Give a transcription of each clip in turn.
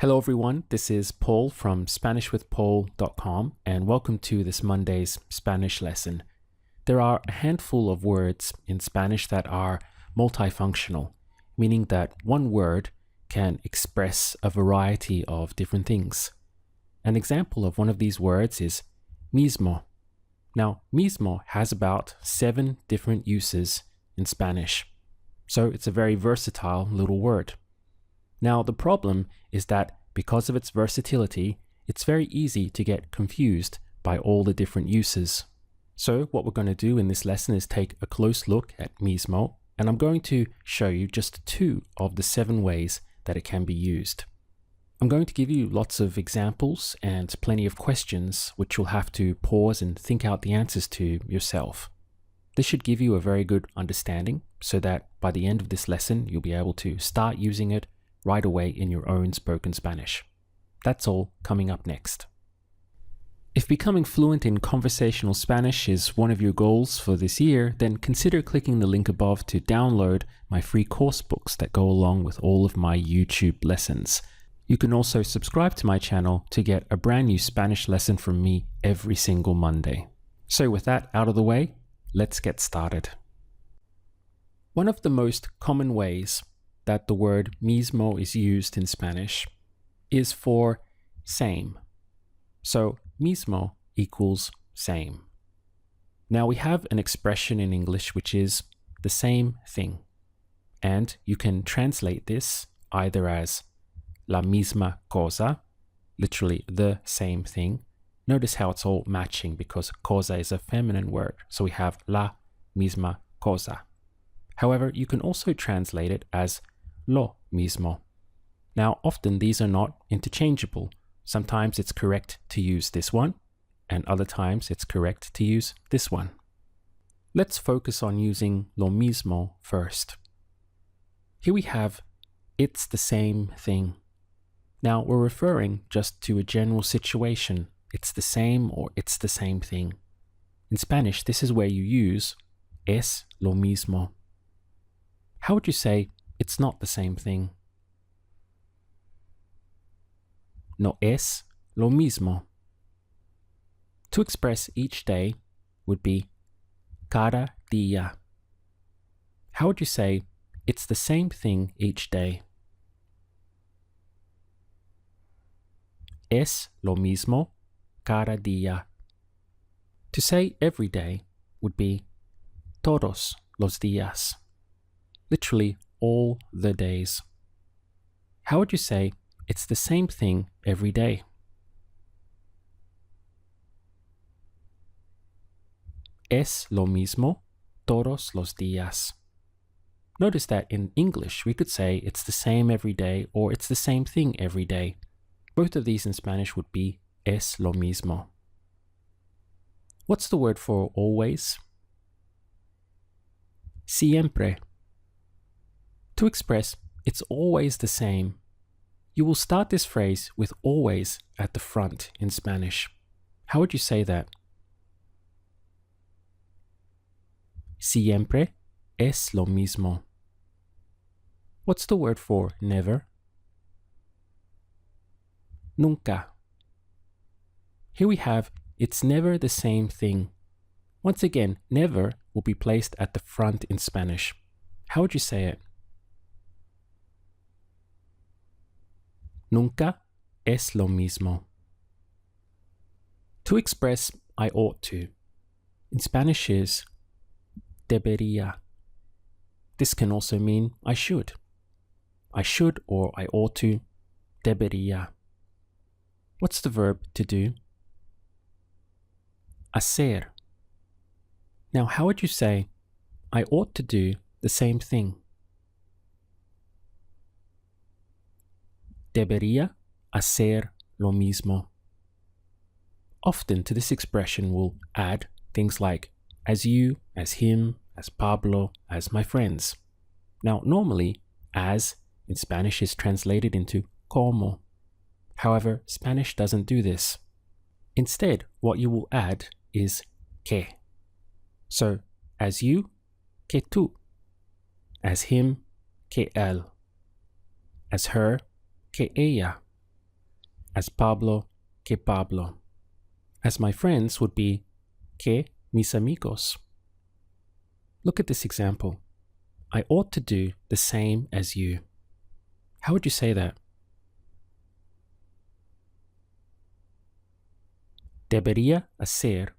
Hello everyone, this is Paul from SpanishWithPaul.com and welcome to this Monday's Spanish lesson. There are a handful of words in Spanish that are multifunctional, meaning that one word can express a variety of different things. An example of one of these words is mismo. Now, mismo has about 7 different uses in Spanish, so it's a very versatile little word. Now, the problem is that because of its versatility, it's very easy to get confused by all the different uses. So what we're going to do in this lesson is take a close look at mismo, and I'm going to show you just 2 of the 7 ways that it can be used. I'm going to give you lots of examples and plenty of questions which you'll have to pause and think out the answers to yourself. This should give you a very good understanding so that by the end of this lesson, you'll be able to start using it right away in your own spoken Spanish. That's all coming up next. If becoming fluent in conversational Spanish is one of your goals for this year, then consider clicking the link above to download my free course books that go along with all of my YouTube lessons. You can also subscribe to my channel to get a brand new Spanish lesson from me every single Monday. So with that out of the way, let's get started. One of the most common ways that the word mismo is used in Spanish is for same. So mismo equals same. Now we have an expression in English which is the same thing, and you can translate this either as la misma cosa, literally the same thing. Notice how it's all matching because cosa is a feminine word, so we have la misma cosa. However, you can also translate it as lo mismo. Now, often these are not interchangeable. Sometimes it's correct to use this one, and other times it's correct to use this one. Let's focus on using lo mismo first. Here we have it's the same thing. Now, we're referring just to a general situation. It's the same or it's the same thing. In Spanish, this is where you use es lo mismo. How would you say it's not the same thing? No es lo mismo. To express each day would be cada día. How would you say it's the same thing each day? Es lo mismo cada día. To say every day would be todos los días. Literally all the days. How would you say it's the same thing every day? Es lo mismo todos los días. Notice that in English we could say it's the same every day or it's the same thing every day. Both of these in Spanish would be es lo mismo. What's the word for always? Siempre. To express it's always the same, you will start this phrase with always at the front in Spanish. How would you say that? Siempre es lo mismo. What's the word for never? Nunca. Here we have it's never the same thing. Once again, never will be placed at the front in Spanish. How would you say it? Nunca es lo mismo. To express I ought to, in Spanish is debería. This can also mean I should. I should or I ought to, debería. What's the verb to do? Hacer. Now, how would you say I ought to do the same thing? Debería hacer lo mismo. Often to this expression we'll add things like as you, as him, as Pablo, as my friends. Now, normally, as in Spanish is translated into como. However, Spanish doesn't do this. Instead, what you will add is que. So, as you, que tú. As him, que él. As her, que ella. as Pablo que Pablo. As my friends would be que mis amigos. Look at this example. I ought to do the same as you. How would you say that? Debería hacer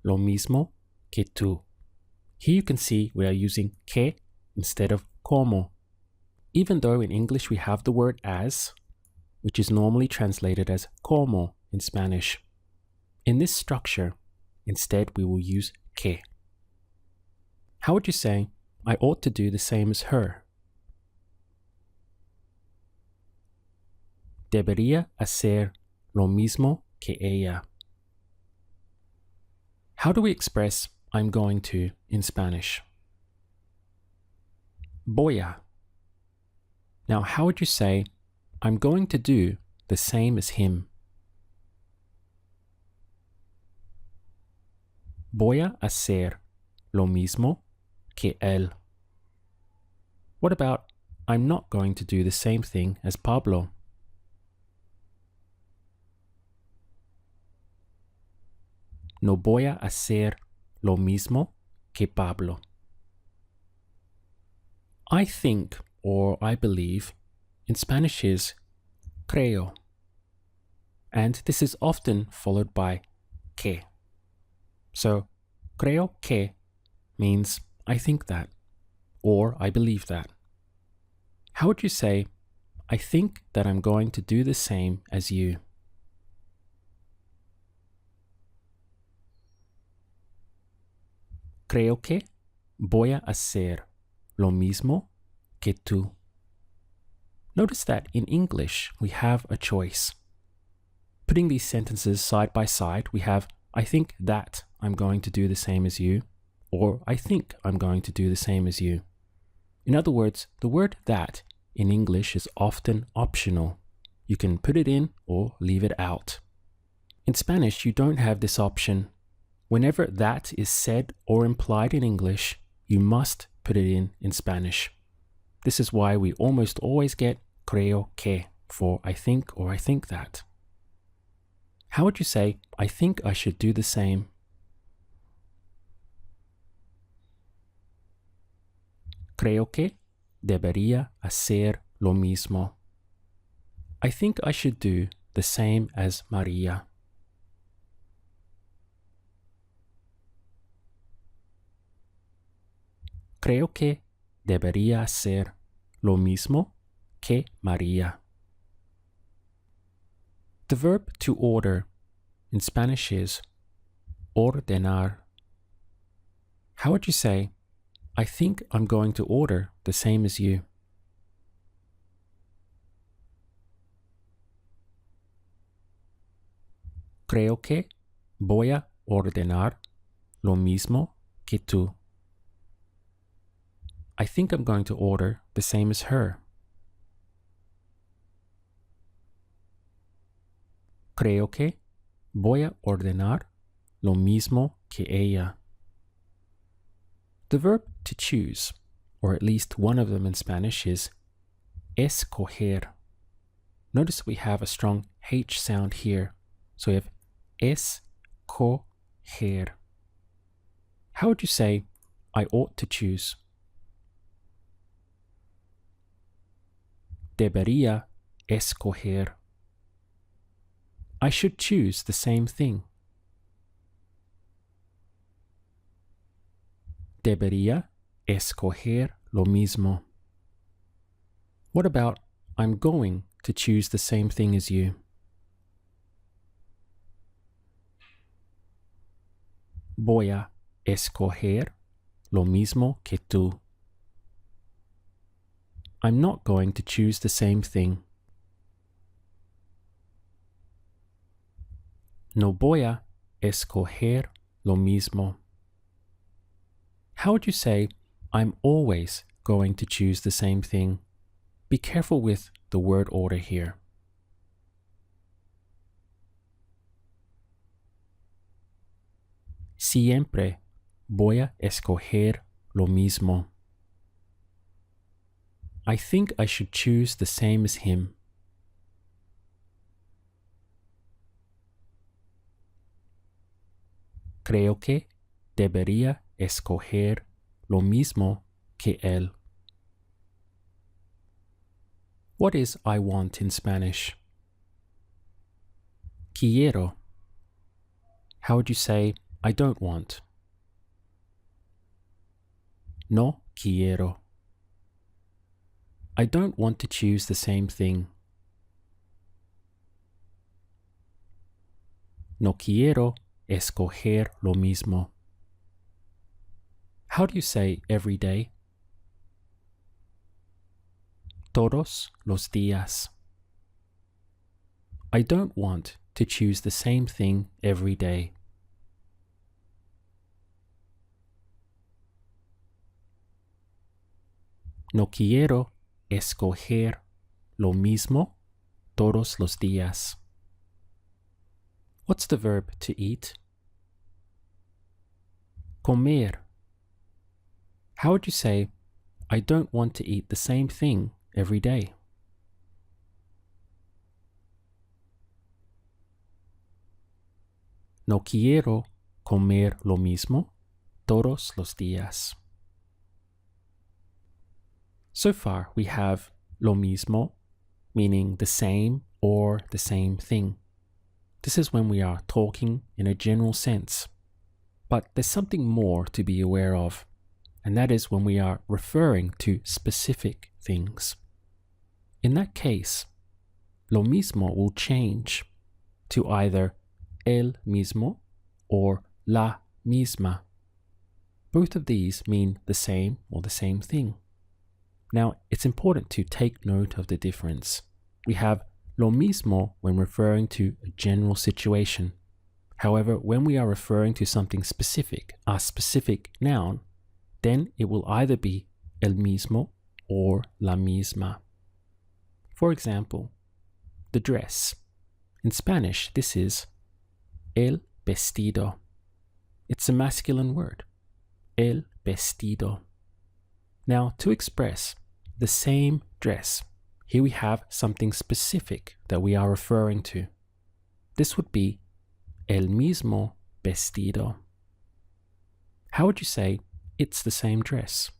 lo mismo que tú. Here you can see we are using que instead of como. Even though in English we have the word as, which is normally translated as como in Spanish. In this structure, instead we will use que. How would you say, I ought to do the same as her? Debería hacer lo mismo que ella. How do we express I'm going to in Spanish? Voy a. Now, how would you say I'm going to do the same as him? Voy a hacer lo mismo que él. What about I'm not going to do the same thing as Pablo? No voy a hacer lo mismo que Pablo. I think or I believe in Spanish is creo. And this is often followed by que. So, creo que means I think that or I believe that. How would you say, I think that I'm going to do the same as you? Creo que voy a hacer lo mismo que tú. Notice that in English we have a choice. Putting these sentences side by side, we have I think that I'm going to do the same as you, or I think I'm going to do the same as you. In other words, the word that in English is often optional. You can put it in or leave it out. In Spanish, you don't have this option. Whenever that is said or implied in English, you must put it in Spanish. This is why we almost always get creo que for I think or I think that. How would you say, I think I should do the same? Creo que debería hacer lo mismo. I think I should do the same as Maria. Creo que debería hacer lo mismo que Maria. The verb to order in Spanish is ordenar. How would you say, I think I'm going to order the same as you? Creo que voy a ordenar lo mismo que tú. I think I'm going to order the same as her. Creo que voy a ordenar lo mismo que ella. The verb to choose, or at least one of them in Spanish, is escoger. Notice we have a strong H sound here. So we have escoger. How would you say, I ought to choose? Debería escoger. I should choose the same thing. Debería escoger lo mismo. What about I'm going to choose the same thing as you? Voy a escoger lo mismo que tú. I'm not going to choose the same thing. No voy a escoger lo mismo. How would you say, I'm always going to choose the same thing? Be careful with the word order here. Siempre voy a escoger lo mismo. I think I should choose the same as him. Creo que debería escoger lo mismo que él. What is I want in Spanish? Quiero. How would you say I don't want? No quiero. I don't want to choose the same thing. No quiero escoger lo mismo. How do you say every day? Todos los días. I don't want to choose the same thing every day. No quiero escoger lo mismo todos los días. What's the verb to eat? Comer. How would you say, I don't want to eat the same thing every day? No quiero comer lo mismo todos los días. So far, we have lo mismo, meaning the same or the same thing. This is when we are talking in a general sense. But there's something more to be aware of, and that is when we are referring to specific things. In that case, lo mismo will change to either el mismo or la misma. Both of these mean the same or the same thing. Now, it's important to take note of the difference. We have lo mismo when referring to a general situation. However, when we are referring to something specific, a specific noun, then it will either be el mismo or la misma. For example, the dress. In Spanish, this is el vestido. It's a masculine word, el vestido. Now, to express the same dress, here we have something specific that we are referring to. This would be el mismo vestido. How would you say it's the same dress?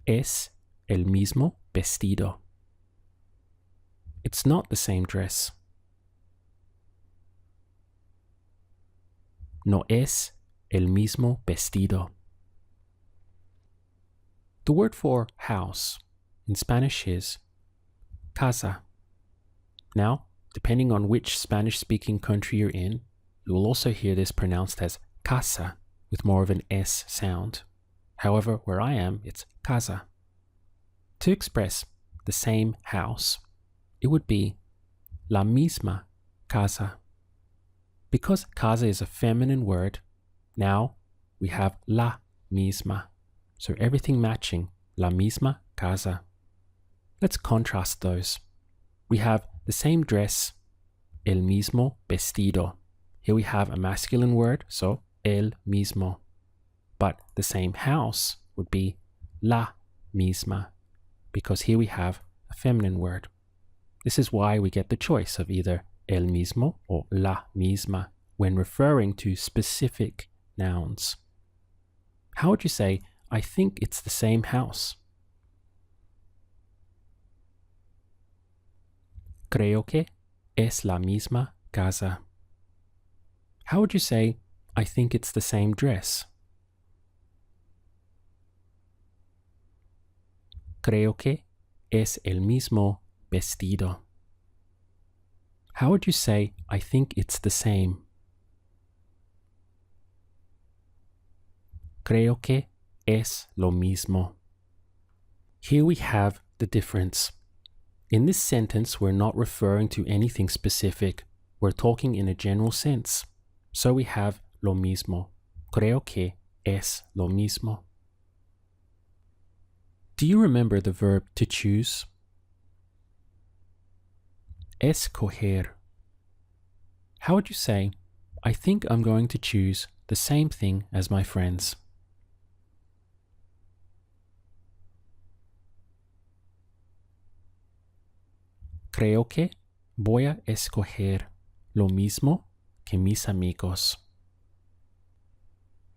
Es el mismo vestido. It's not the same dress. No es el mismo vestido. The word for house in Spanish is casa. Now, depending on which Spanish-speaking country you're in, you will also hear this pronounced as casa with more of an S sound. However, where I am, it's casa. To express the same house, it would be la misma casa. Because casa is a feminine word, now we have la misma. So everything matching, la misma casa. Let's contrast those. We have the same dress, el mismo vestido. Here we have a masculine word, so el mismo. But the same house would be la misma, because here we have a feminine word. This is why we get the choice of either el mismo or la misma when referring to specific nouns. How would you say, I think it's the same house? Creo que es la misma casa. How would you say, I think it's the same dress? Creo que es el mismo vestido. How would you say, I think it's the same? Creo que es lo mismo. Here we have the difference. In this sentence, we're not referring to anything specific. We're talking in a general sense. So we have lo mismo. Creo que es lo mismo. Do you remember the verb to choose? Escoger. How would you say, I think I'm going to choose the same thing as my friends? Creo que voy a escoger lo mismo que mis amigos.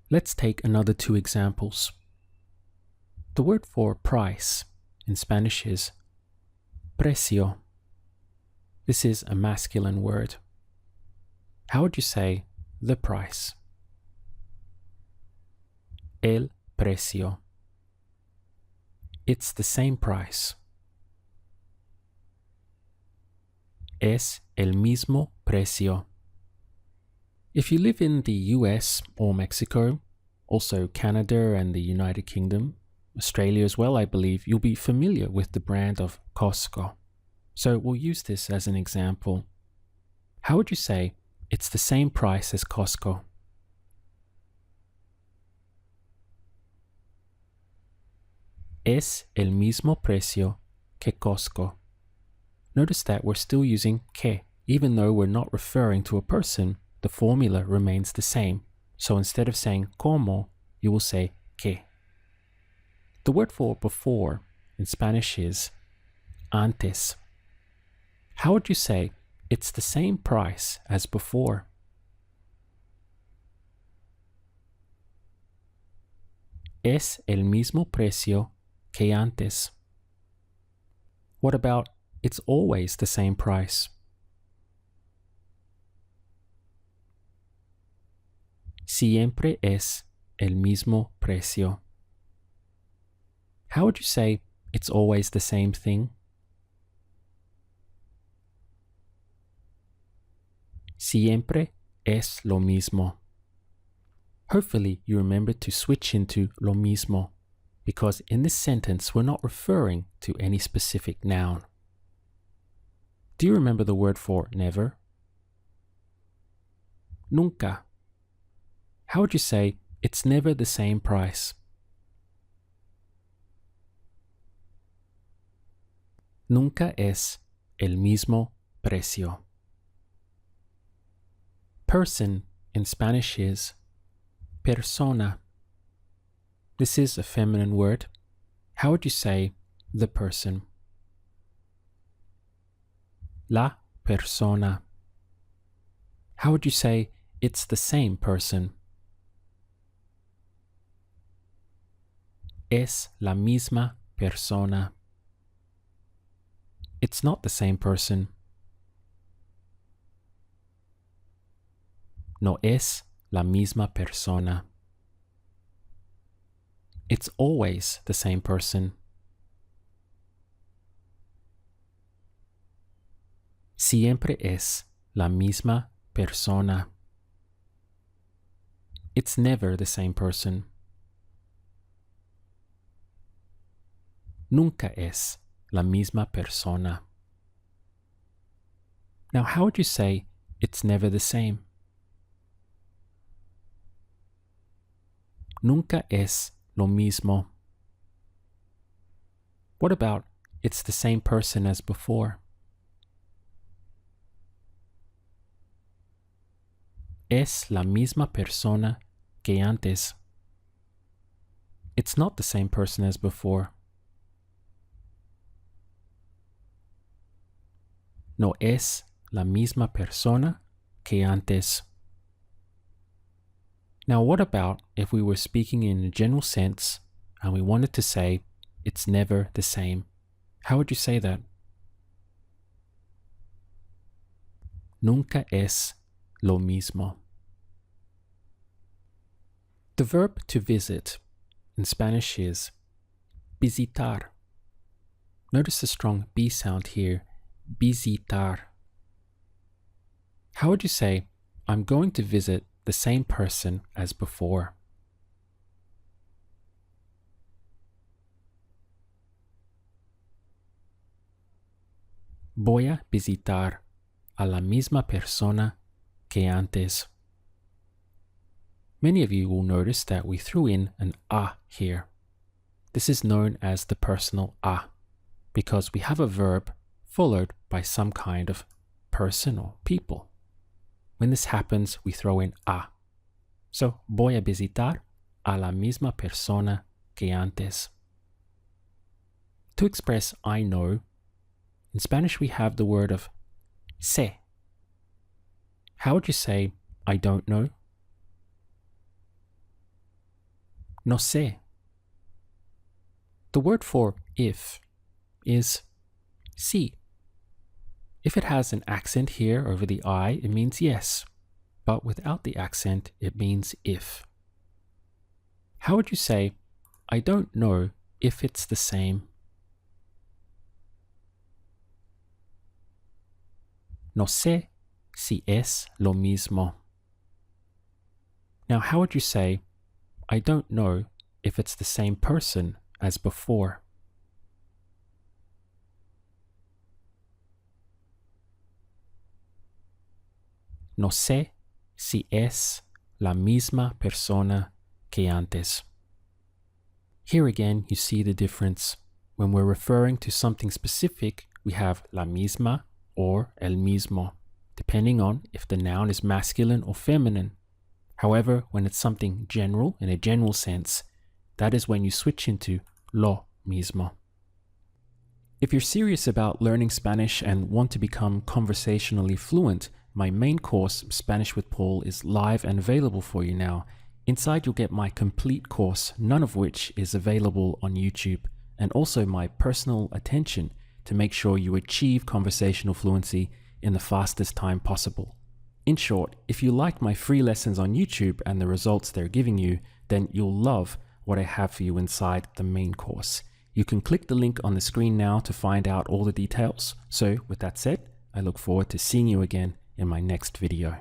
Let's take another two examples. The word for price in Spanish is precio. This is a masculine word. How would you say the price? El precio. It's the same price. Es el mismo precio. If you live in the US or Mexico, also Canada and the United Kingdom, Australia as well, I believe, you'll be familiar with the brand of Costco. So we'll use this as an example. How would you say it's the same price as Costco? Es el mismo precio que Costco. Notice that we're still using que. Even though we're not referring to a person, the formula remains the same. So instead of saying como, you will say que. The word for before in Spanish is antes. How would you say it's the same price as before? Es el mismo precio que antes. What about it's always the same price? Siempre es el mismo precio. How would you say it's always the same thing? Siempre es lo mismo. Hopefully you remember to switch into lo mismo, because in this sentence we're not referring to any specific noun. Do you remember the word for never? Nunca. How would you say it's never the same price? Nunca es el mismo precio. Person in Spanish is persona. This is a feminine word. How would you say the person? La persona. How would you say it's the same person? Es la misma persona. It's not the same person. No es la misma persona. It's always the same person. Siempre es la misma persona. It's never the same person. Nunca es la misma persona. Now, how would you say it's never the same? Nunca es lo mismo. What about it's the same person as before? Es la misma persona que antes. It's not the same person as before. No es la misma persona que antes. Now, what about if we were speaking in a general sense and we wanted to say it's never the same? How would you say that? Nunca es lo mismo. The verb to visit in Spanish is visitar. Notice the strong B sound here, visitar. How would you say, I'm going to visit the same person as before? Voy a visitar a la misma persona que antes. Many of you will notice that we threw in an a here. This is known as the personal a, because we have a verb followed by some kind of person or people. When this happens, we throw in a. So, voy a visitar a la misma persona que antes. To express I know, in Spanish we have the word of sé. How would you say I don't know. No sé. The word for if is sí. If it has an accent here over the I, it means yes. But without the accent, it means if. How would you say, I don't know if it's the same? No sé si es lo mismo. Now, how would you say, I don't know if it's the same person as before? No sé si es la misma persona que antes. Here again, you see the difference. When we're referring to something specific, we have la misma or el mismo, depending on if the noun is masculine or feminine. However, when it's something general, in a general sense, that is when you switch into lo mismo. If you're serious about learning Spanish and want to become conversationally fluent, my main course, Spanish with Paul, is live and available for you now. Inside you'll get my complete course, none of which is available on YouTube, and also my personal attention to make sure you achieve conversational fluency in the fastest time possible. In short, if you like my free lessons on YouTube and the results they're giving you, then you'll love what I have for you inside the main course. You can click the link on the screen now to find out all the details. So with that said, I look forward to seeing you again in my next video.